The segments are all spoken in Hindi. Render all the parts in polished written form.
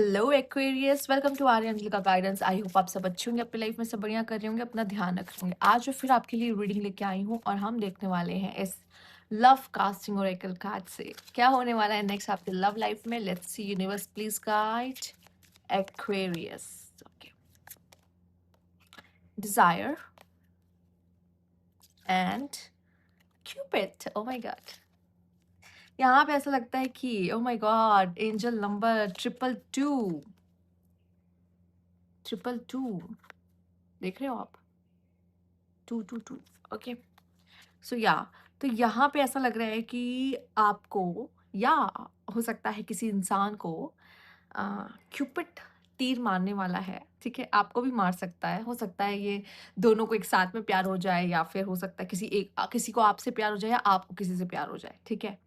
हेलो एक्वेरियस, वेलकम टू आर्य अंजलि का गाइडेंस। आई होप आप सब अच्छे होंगे, अपनी लाइफ में सब बढ़िया कर रहे होंगे, अपना ध्यान रख रहे होंगे। आज मैं फिर आपके लिए रीडिंग लेके आई हूँ और हम देखने वाले हैं इस लव कास्टिंग ओरेकल कार्ड से क्या होने वाला है नेक्स्ट आपके लव लाइफ में। Let's see universe please guide Aquarius. Okay, desire and Cupid. Oh my God, यहाँ पे ऐसा लगता है कि oh my God, angel number 222 222 देख रहे हो आप, 222। ओके, सो या तो यहाँ पे ऐसा लग रहा है कि आपको या हो सकता है किसी इंसान को क्यूपिड तीर मारने वाला है। ठीक है, आपको भी मार सकता है, हो सकता है ये दोनों को एक साथ में प्यार हो जाए, या फिर हो सकता है किसी को आपसे प्यार हो जाए या आपको किसी से प्यार हो जाए। ठीक है,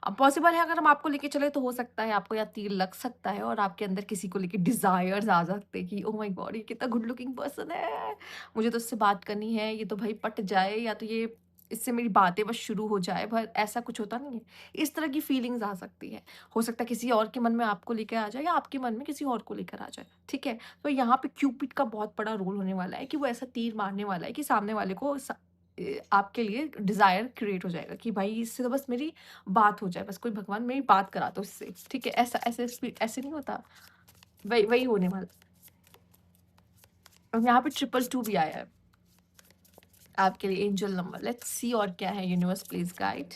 अब पॉसिबल है अगर हम आपको लेके चले तो हो सकता है आपको या तीर लग सकता है और आपके अंदर किसी को लेके डिजायर्स आ सकते हैं कि ओ माय गॉड, ये कितना गुड लुकिंग पर्सन है, मुझे तो इससे बात करनी है, ये तो भाई पट जाए, या तो ये इससे मेरी बातें बस शुरू हो जाए। पर ऐसा कुछ होता नहीं है, इस तरह की फीलिंग्स आ सकती है। हो सकता है किसी और के मन में आपको लेकर आ जाए या आपके मन में किसी और को लेकर आ जाए। ठीक है, तो यहाँ पे क्यूपिड का बहुत बड़ा रोल होने वाला है कि वो ऐसा तीर मारने वाला है कि सामने वाले को आपके लिए डिजायर क्रिएट हो जाएगा कि भाई इससे तो बस मेरी बात हो जाए, बस कोई भगवान मेरी बात करा दो इससे। ठीक है, ऐसा ऐसे ऐसे नहीं होता, वही वही होने वाला। और यहाँ पे 222 भी आया है आपके लिए एंजल नंबर। लेट्स सी और क्या है यूनिवर्स प्लीज गाइड।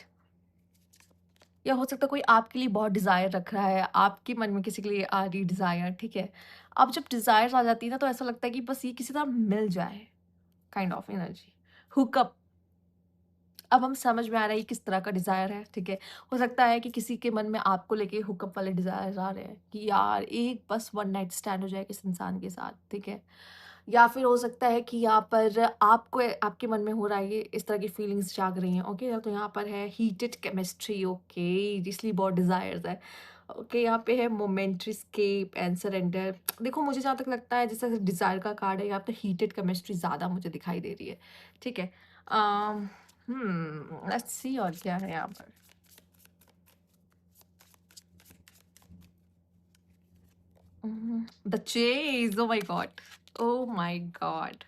या हो सकता है कोई आपके लिए बहुत डिजायर रख रहा है, आपके मन में किसी के लिए आ रही डिजायर। ठीक है, अब जब डिजायर आ जाती है ना तो ऐसा लगता है कि बस ये किसी तरह मिल जाए, काइंड ऑफ एनर्जी हुकअप। अब हम समझ में आ रहा है ये किस तरह का डिज़ायर है। ठीक है, हो सकता है कि किसी के मन में आपको लेके हुकअप वाले डिज़ायर आ रहे हैं कि यार एक बस वन नाइट स्टैंड हो जाए किस इंसान के साथ। ठीक है, या फिर हो सकता है कि यहाँ पर आपको आपके मन में हो रहा है ये इस तरह की फीलिंग्स जाग रही हैं। ओके, तो यहाँ पर है हीटेड केमिस्ट्री। ओके, इसलिए बहुत डिज़ायर्स है। ओके, यहाँ पे है मोमेंट्री स्केप एंड सरेंडर। देखो मुझे जहाँ तक लगता है जैसे डिज़ायर का कार्ड है, यहाँ पे हीटेड केमिस्ट्री ज़्यादा मुझे दिखाई दे रही है। ठीक है, लेट्स सी और क्या है यहाँ पर। The chase, oh my God, oh my God,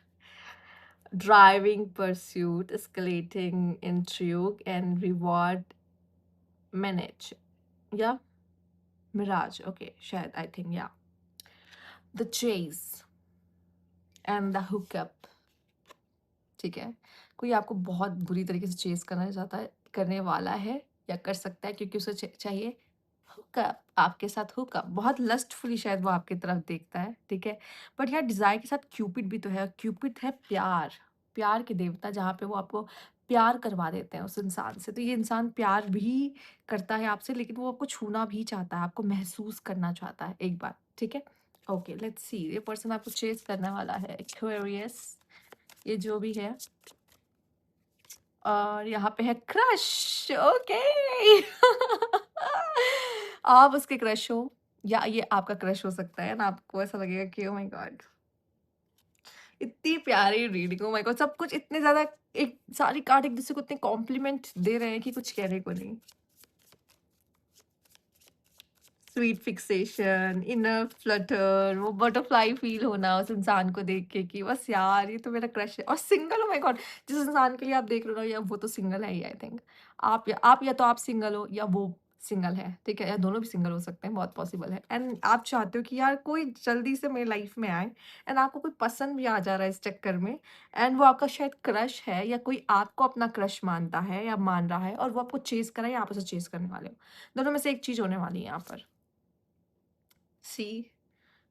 driving pursuit, escalating intrigue and reward manage, या मिराज। ओके, शायद आई थिंक या the chase and the hookup. ठीक है, कोई आपको बहुत बुरी तरीके से चेज करना चाहता है, करने वाला है या कर सकता है क्योंकि उसे चाहिए हुकअप, आपके साथ हुकअप। बहुत लस्टफुली शायद वो आपकी तरफ देखता है। ठीक है, बट यार डिजायर के साथ क्यूपिड भी तो है। क्यूपिड है प्यार, प्यार के देवता, जहाँ पे वो आपको प्यार करवा देते हैं उस इंसान से। तो ये इंसान प्यार भी करता है आपसे, लेकिन वो आपको छूना भी चाहता है, आपको महसूस करना चाहता है एक बार। ठीक है, ओके लेट्स सी ये पर्सन आपको चेज करने वाला है एक्वेरियस, ये जो भी है। और यहाँ पे है क्रश। ओके आप उसके क्रश हो या ये आपका क्रश हो सकता है ना, आपको ऐसा लगेगा कि ओ माय गॉड, इतनी प्यारी रीडिंग, ओ माय गॉड, सब कुछ इतने ज्यादा, एक सारी कार्ड एक दूसरे को इतने कॉम्प्लीमेंट दे रहे हैं कि कुछ कहने को नहीं। स्वीट फिक्सेशन, इनर फ्लटर, वो बटरफ्लाई फील होना उस इंसान को देख के कि बस यार ये तो मेरा क्रश है। और सिंगल, ओ माय गॉड, जिस इंसान के लिए आप देख रहे हो ना, या वो तो सिंगल है ही आई थिंक। आप या तो आप सिंगल हो या वो सिंगल है। ठीक है, या दोनों भी सिंगल हो सकते हैं, बहुत पॉसिबल है। एंड आप चाहते हो कि यार कोई जल्दी से मेरी लाइफ में आए, एंड आपको कोई पसंद भी आ जा रहा है इस चक्कर में, एंड वो आपका शायद क्रश है या कोई आपको अपना क्रश मानता है या मान रहा है, और वो आपको चेज कर रहा है या आप उसे चेज करने वाले हो। दोनों में से एक चीज होने वाली है यहाँ पर। See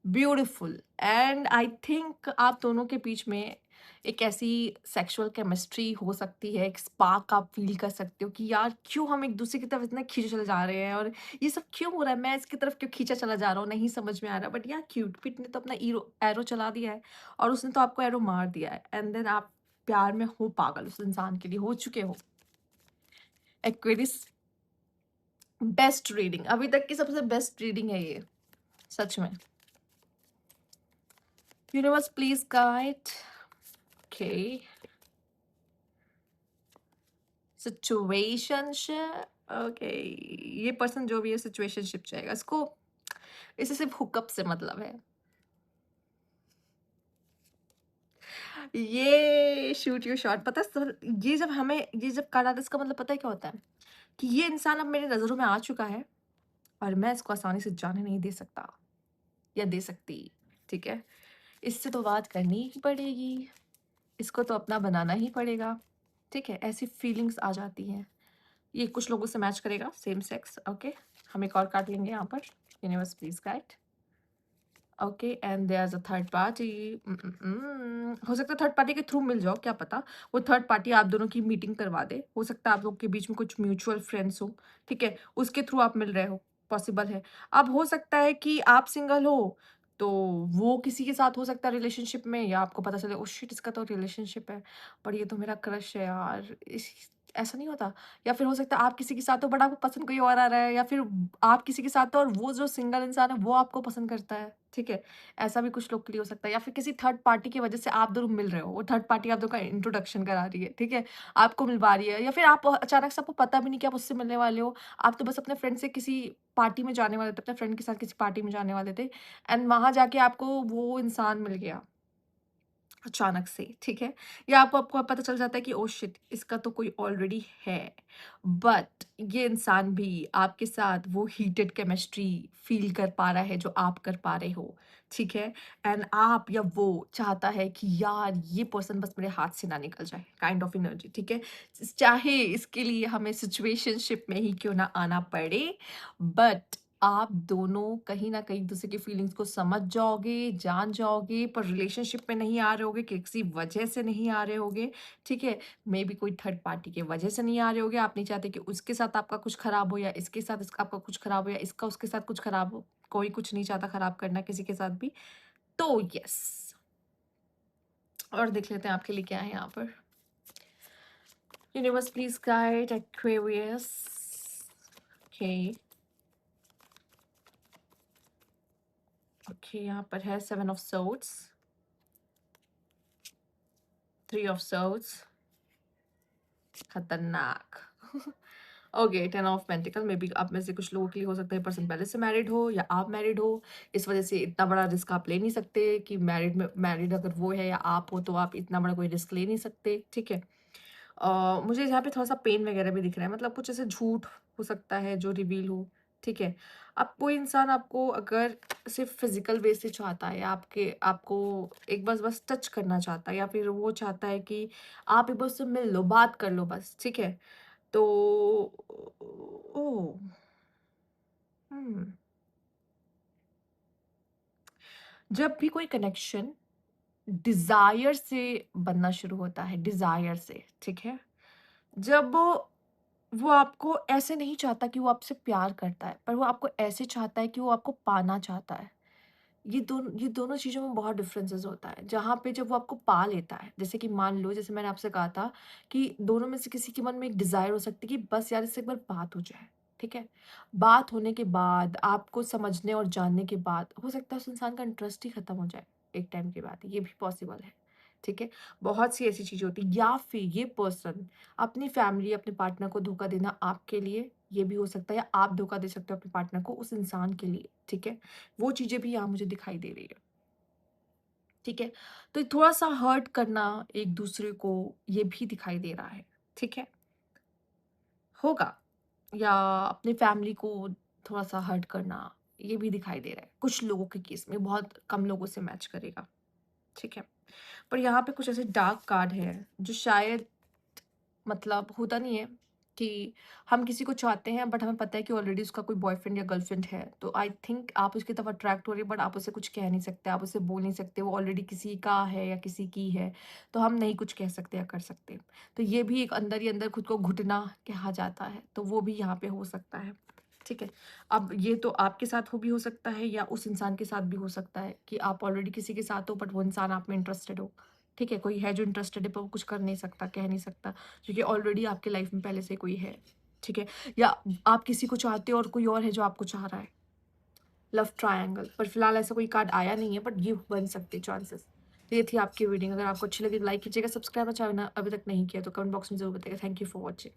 beautiful, and I think आप दोनों के बीच में एक ऐसी सेक्सुअल केमिस्ट्री हो सकती है, एक स्पार्क आप फील कर सकते हो कि यार क्यों हम एक दूसरे की तरफ इतना खींचे चले जा रहे हैं, और ये सब क्यों हो रहा है, मैं इसकी तरफ क्यों खींचा चला जा रहा हूँ, नहीं समझ में आ रहा। बट यार क्यूपिड ने तो अपना एरो चला दिया है और उसने तो आपको एरो मार दिया है, एंड देन आप प्यार में हो पागल, उस इंसान के लिए हो चुके हो। एक्वेरियस, बेस्ट रीडिंग, अभी तक की सबसे बेस्ट रीडिंग है ये, सच में। Universe please guide. Okay, situationship. Okay, ये पर्सन जो भी है सिचुएशनशिप चाहेगा इसको। इसे सिर्फ हुकअप से मतलब है। ये शूट योर शॉट, पता है ये जब कार्ड आता है इसका मतलब पता है क्या होता है? कि ये इंसान अब मेरी नज़रों में आ चुका है और मैं इसको आसानी से जाने नहीं दे सकता या दे सकती, ठीक है? इससे तो बात करनी ही पड़ेगी, इसको तो अपना बनाना ही पड़ेगा, ठीक है? ऐसी फीलिंग्स आ जाती हैं। ये कुछ लोगों से मैच करेगा, सेम सेक्स, ओके? हम एक और कार्ड लेंगे यहाँ पर, universe please guide. Okay and there is a third party. हो सकता है थर्ड पार्टी के थ्रू मिल जाओ, क्या पता? वो थर्ड पार्टी आप दोनों की मीटिंग करवा दे। हो सकता है आप लोग के बीच में कुछ म्यूचुअल फ्रेंड्स हो, ठीक है? उसके थ्रू आप मिल रहे हो, पॉसिबल है। अब हो सकता है कि आप सिंगल हो, तो वो किसी के साथ हो सकता है रिलेशनशिप में, या आपको पता चले ओह शिट! इसका तो रिलेशनशिप है, पर ये तो मेरा क्रश है यार। इस ऐसा नहीं होता? या फिर हो सकता है आप किसी के साथ हो बट आपको पसंद कोई और आ रहा है, या फिर आप किसी के साथ हो और वो जो सिंगल इंसान है वो आपको पसंद करता है, ठीक है? ऐसा भी कुछ लोग के लिए हो सकता है, या फिर किसी थर्ड पार्टी की वजह से आप दोनों मिल रहे हो, वो थर्ड पार्टी आप दोनों का इंट्रोडक्शन करा रही है, ठीक है? आपको मिलवा रही है, या फिर आप अचानक से आपको पता भी नहीं कि आप उससे मिलने वाले हो, आप तो बस अपने फ्रेंड से किसी पार्टी में जाने वाले थे, अपने फ्रेंड के साथ किसी पार्टी में जाने वाले थे एंड वहाँ जाके आपको वो इंसान मिल गया। अचानक से, ठीक है? या आपको आपको पता चल जाता है कि ओह शिट! इसका तो कोई ऑलरेडी है। बट ये इंसान भी आपके साथ वो हीटेड केमिस्ट्री फ़ील कर पा रहा है जो आप कर पा रहे हो, ठीक है? एंड आप या वो चाहता है कि यार ये पर्सन बस मेरे हाथ से ना निकल जाए, काइंड ऑफ एनर्जी, ठीक है? चाहे इसके लिए हमें सिचुएशनशिप में ही क्यों ना आना पड़े, बट आप दोनों कहीं न कहीं एक-दूसरे की फीलिंग्स को समझ जाओगे, जान जाओगे, पर रिलेशनशिप में नहीं आ रहे होगे, किसी वजह से नहीं आ रहे होगे, ठीक है? मेबी कोई थर्ड पार्टी की वजह से नहीं आ रहे होगे, आप नहीं चाहते कि उसके साथ आपका कुछ खराब हो, या इसके साथ इसका आपका कुछ खराब हो, या इसका उसके साथ कुछ खराब हो। कोई कुछ नहीं चाहता खराब करना किसी के साथ भी। तो यस, और देख लेते हैं आपके लिए क्या है यहाँ पर। Universe please guide Aquarius. Okay, okay यहाँ पर है 7 ऑफ सोर्ड्स, 3 ऑफ सोर्ड्स, खतरनाक। Okay, 10 of pentacle, may be आप में से कुछ लोगों के लिए हो सकता है पर्सन पहले से मैरिड हो या आप मैरिड हो। इस वजह से इतना बड़ा रिस्क आप ले नहीं सकते कि मैरिड अगर वो है या आप हो तो आप इतना बड़ा कोई रिस्क ले नहीं सकते, ठीक है? मुझे यहाँ पे थोड़ा-सा पेन वगैरह भी दिख रहा है, मतलब कुछ ऐसे झूठ हो सकता है जो रिवील हो, ठीक है? अब कोई इंसान आपको अगर सिर्फ़ फ़िज़िकल वे से चाहता है, या आपको एक बस टच करना चाहता है, या फिर वो चाहता है कि आप एक बार उससे मिल लो, बात कर लो बस, ठीक है? तो ओह! हुँ। जब भी कोई कनेक्शन डिज़ायर से बनना शुरू होता है, डिज़ायर से, ठीक है? जब वो आपको ऐसे नहीं चाहता कि वो आपसे प्यार करता है, पर वो आपको ऐसे चाहता है कि वो आपको पाना चाहता है। ये दोनों चीज़ों में बहुत डिफरेंसेस होता है। जहाँ पे जब वो आपको पा लेता है, जैसे कि मान लो जैसे मैंने आपसे कहा था कि दोनों में से किसी के मन में एक डिज़ायर हो सकती है कि बस यार इससे एक बार बात हो जाए, ठीक है? बात होने के बाद, आपको समझने और जानने के बाद हो सकता है उस इंसान का इंटरेस्ट ही खत्म हो जाए एक टाइम के बाद, ये भी पॉसिबल है, ठीक है? बहुत सी ऐसी चीज़ें होती हैं, या फिर ये पर्सन अपनी फैमिली, अपने पार्टनर को धोखा देना आपके लिए, ये भी हो सकता है, या आप धोखा दे सकते हो अपने पार्टनर को उस इंसान के लिए, ठीक है? वो चीज़ें भी यहाँ मुझे दिखाई दे रही है, ठीक है? तो थोड़ा-सा हर्ट करना एक-दूसरे को, ये भी दिखाई दे रहा है, ठीक है? होगा, या अपनी फैमिली को थोड़ा-सा हर्ट करना, ये भी दिखाई दे रहा है। कुछ लोगों के केस में, बहुत कम लोगों से मैच करेगा, ठीक है? पर यहाँ पे कुछ ऐसे डार्क कार्ड हैं, जो शायद, मतलब होता नहीं है कि हम किसी को चाहते हैं बट हमें पता है कि ऑलरेडी उसका कोई बॉयफ्रेंड या गर्लफ्रेंड है, तो आई थिंक आप उसकी तरफ अट्रैक्ट हो रही है, बट आप उसे कुछ कह नहीं सकते, आप उसे बोल नहीं सकते, वो ऑलरेडी किसी का है या किसी की है, तो हम नहीं कुछ कह सकते या कर सकते। तो ये भी एक अंदर ही अंदर खुद को घुटना कहा जाता है, तो वो भी यहाँ पे हो सकता है, ठीक है? अब ये तो आपके साथ हो भी हो सकता है, या उस इंसान के साथ भी हो सकता है कि आप ऑलरेडी किसी के साथ हो बट वो इंसान आप में इंटरेस्टेड हो, ठीक है? कोई है जो इंटरेस्टेड है पर वो कुछ कर नहीं सकता, कह नहीं सकता, क्योंकि ऑलरेडी आपके लाइफ में पहले से कोई है, ठीक है? या आप किसी को चाहते हो और कोई और है जो आपको चाह रहा है, लव ट्रायंगल, पर फिलहाल ऐसा कोई कार्ड आया नहीं है, बट ये बन सकते चांसेस। तो ये थी आपकी रीडिंग, अगर आपको अच्छी लगी तो लाइक कीजिएगा, सब्सक्राइब चैनल अभी तक नहीं किया तो कमेंट बॉक्स में जरूर बताइएगा। Thank you for watching.